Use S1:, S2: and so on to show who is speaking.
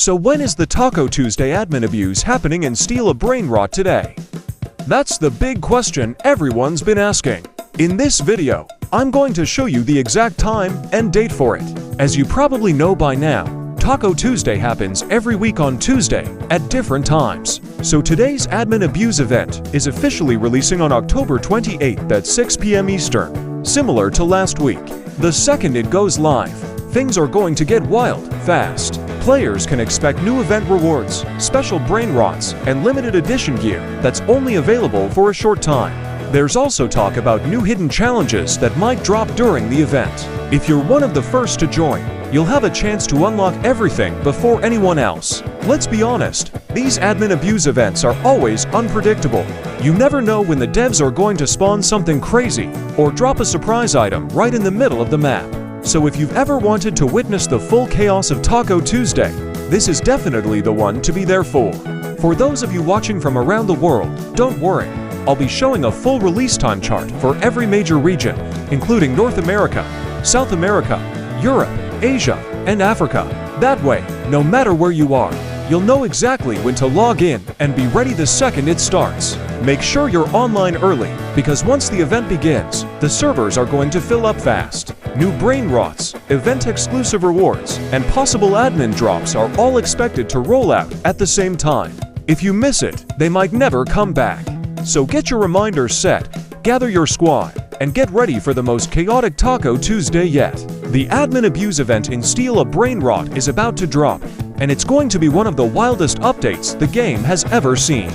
S1: So when is the Taco Tuesday admin abuse happening in Steal a BRAINROT today? That's the big question everyone's been asking. In this video, I'm going to show you the exact time and date for it. As you probably know by now, Taco Tuesday happens every week on Tuesday at different times. So today's admin abuse event is officially releasing on October 28th at 6 p.m. Eastern, similar to last week. The second it goes live, things are going to get wild fast. Players can expect new event rewards, special BRAINROTs, and limited edition gear that's only available for a short time. There's also talk about new hidden challenges that might drop during the event. If you're one of the first to join, you'll have a chance to unlock everything before anyone else. Let's be honest, these admin abuse events are always unpredictable. You never know when the devs are going to spawn something crazy or drop a surprise item right in the middle of the map. So if you've ever wanted to witness the full chaos of Taco Tuesday, this is definitely the one to be there for. For those of you watching from around the world, don't worry. I'll be showing a full release time chart for every major region, including North America, South America, Europe, Asia, and Africa. That way, no matter where you are, you'll know exactly when to log in and be ready the second it starts. Make sure you're online early, because once the event begins, the servers are going to fill up fast. New BRAINROTs, event-exclusive rewards, and possible admin drops are all expected to roll out at the same time. If you miss it, they might never come back. So get your reminders set, gather your squad, and get ready for the most chaotic Taco Tuesday yet. The admin abuse event in Steal a BRAINROT is about to drop, and it's going to be one of the wildest updates the game has ever seen.